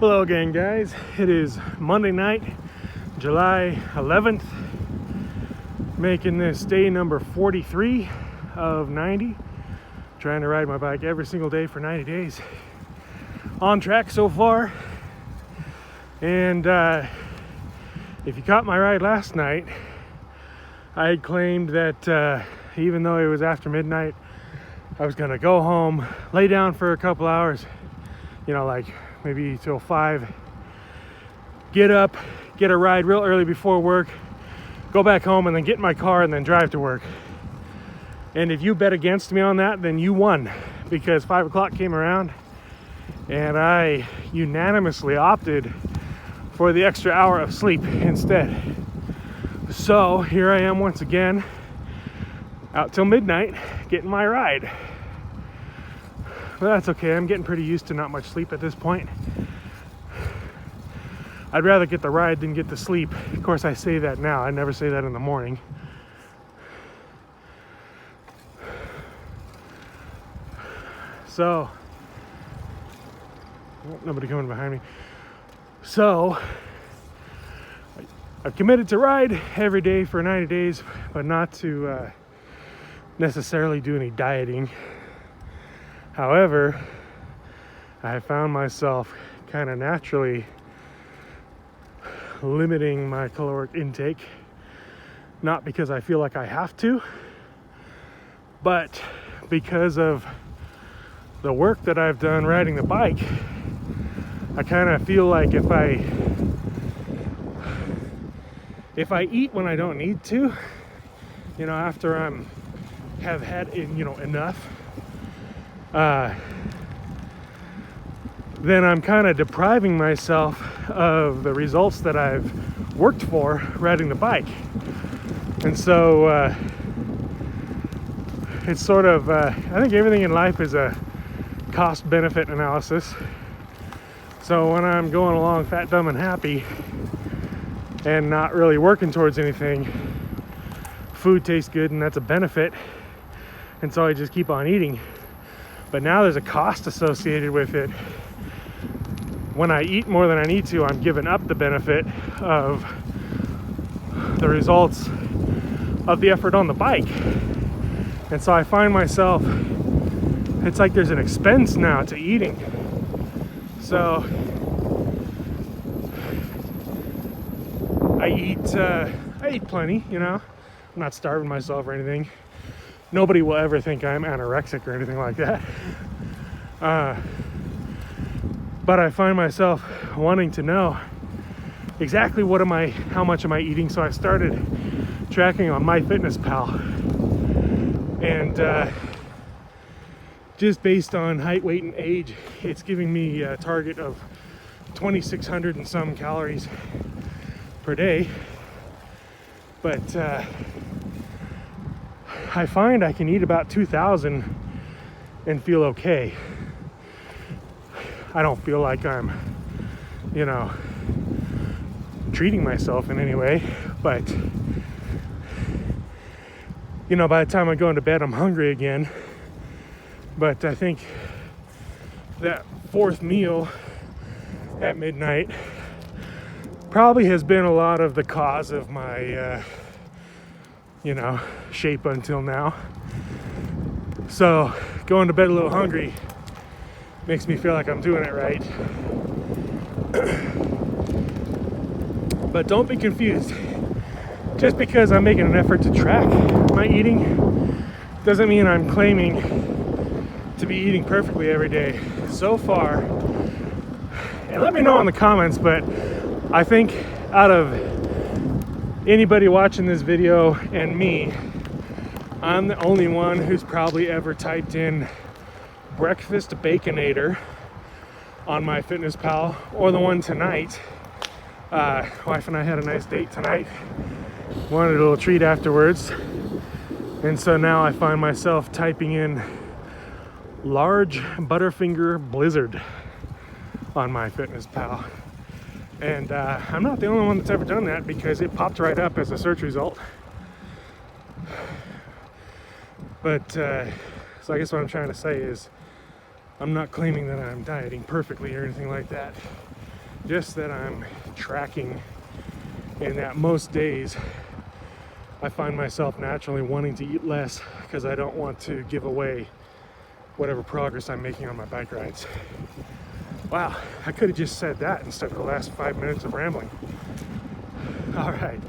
Hello again, guys. It is Monday night, July 11th, making this day number 43 of 90. Trying to ride my bike every single day for 90 days. On track so far. And if you caught my ride last night, I had claimed that even though it was after midnight, I was gonna go home, lay down for a couple hours, like maybe till 5, get up, get a ride real early before work, go back home, and then get in my car and then drive to work. And if you bet against me on that, then you won, because 5 o'clock came around and I unanimously opted for the extra hour of sleep instead. So here I am once again, out till midnight, getting my ride. But that's okay, I'm getting pretty used to not much sleep at this point. I'd rather get the ride than get the sleep. Of course, I say that now, I never say that in the morning. So, nobody coming behind me. So, I've committed to ride every day for 90 days, but not to necessarily do any dieting. However, I found myself kind of naturally limiting my caloric intake, not because I feel like I have to, but because of the work that I've done riding the bike. I kind of feel like if I eat when I don't need to, after have had enough, then I'm kind of depriving myself of the results that I've worked for riding the bike. And so it's sort of I think everything in life is a cost-benefit analysis. So when I'm going along fat, dumb, and happy and not really working towards anything, food tastes good and that's a benefit, and so I just keep on eating. But now there's a cost associated with it. When I eat more than I need to, I'm giving up the benefit of the results of the effort on the bike. And so I find myself, it's like there's an expense now to eating. So I eat plenty, I'm not starving myself or anything. Nobody will ever think I'm anorexic or anything like that. But I find myself wanting to know exactly how much am I eating. So I started tracking on MyFitnessPal, and just based on height, weight, and age, it's giving me a target of 2,600 and some calories per day. But I find I can eat about 2,000 and feel okay. I don't feel like I'm, treating myself in any way, but, by the time I go into bed, I'm hungry again. But I think that fourth meal at midnight probably has been a lot of the cause of my, shape until now. So going to bed a little hungry makes me feel like I'm doing it right. But don't be confused. Just because I'm making an effort to track my eating doesn't mean I'm claiming to be eating perfectly every day. So far, and let me know in the comments, but I think out of anybody watching this video and me, I'm the only one who's probably ever typed in breakfast baconator on MyFitnessPal, or the one tonight. Wife and I had a nice date tonight, wanted a little treat afterwards, and so now I find myself typing in large Butterfinger Blizzard on MyFitnessPal. And I'm not the only one that's ever done that, because it popped right up as a search result. But so I guess what I'm trying to say is I'm not claiming that I'm dieting perfectly or anything like that. Just that I'm tracking, and that most days I find myself naturally wanting to eat less because I don't want to give away whatever progress I'm making on my bike rides. Wow, I could have just said that instead of the last 5 minutes of rambling. All right,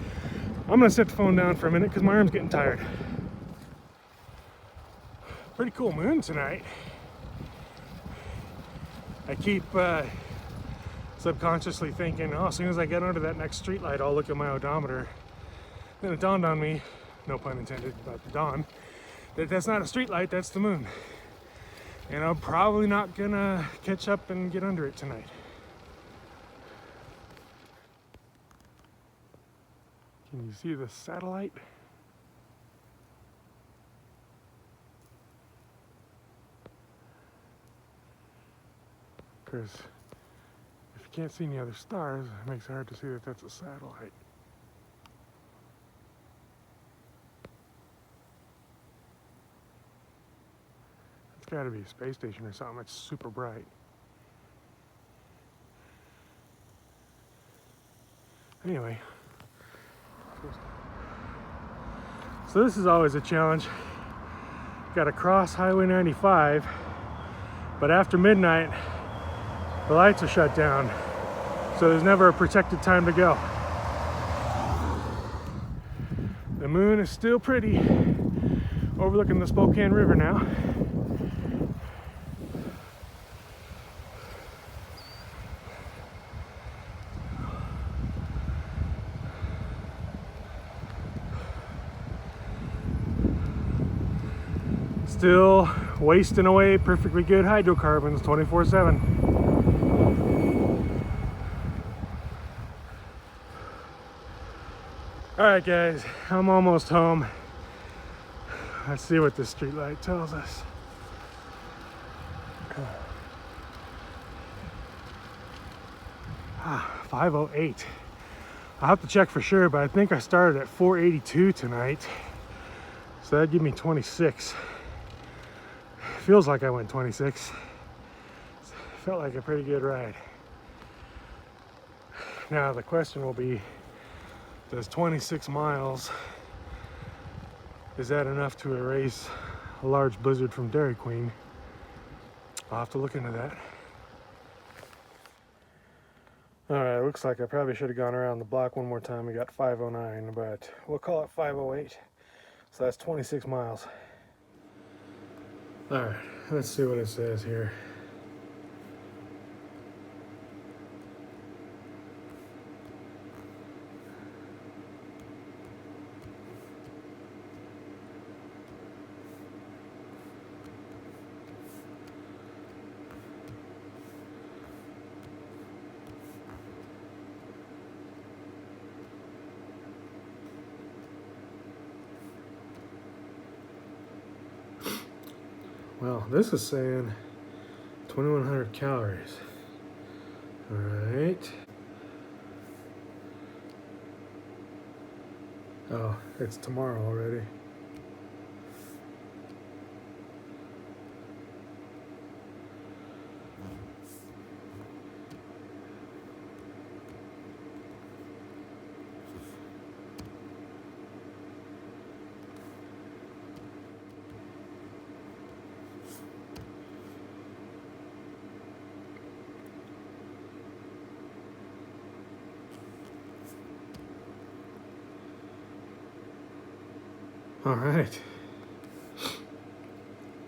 I'm gonna set the phone down for a minute because my arm's getting tired. Pretty cool moon tonight. I keep subconsciously thinking, oh, as soon as I get under that next street light, I'll look at my odometer. Then it dawned on me, no pun intended about the dawn, that that's not a street light, that's the moon. And I'm probably not gonna catch up and get under it tonight. Can you see the satellite? Because if you can't see any other stars, it makes it hard to see that that's a satellite. It's got to be a space station or something. It's super bright. Anyway, so this is always a challenge. Got to cross Highway 95, but after midnight, the lights are shut down, so there's never a protected time to go. The moon is still pretty, overlooking the Spokane River now. Still wasting away perfectly good hydrocarbons 24/7. All right, guys, I'm almost home. Let's see what this street light tells us. 5:08. I'll have to check for sure, but I think I started at 482 tonight. So that'd give me 26. Feels like I went 26. Felt like a pretty good ride. Now the question will be, does 26 miles, is that enough to erase a large blizzard from Dairy Queen? I'll have to look into that. All right, looks like I probably should have gone around the block one more time. We got 509, but we'll call it 508. So that's 26 miles. All right, let's see what it says here. Well, this is saying 2,100 calories. All right. Oh, it's tomorrow already. All right.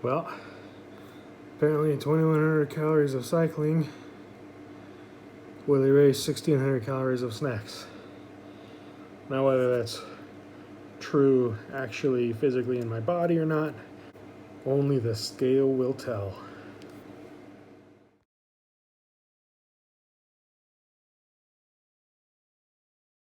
Well, apparently 2,100 calories of cycling will erase 1,600 calories of snacks. Now, whether that's true actually physically in my body or not, only the scale will tell.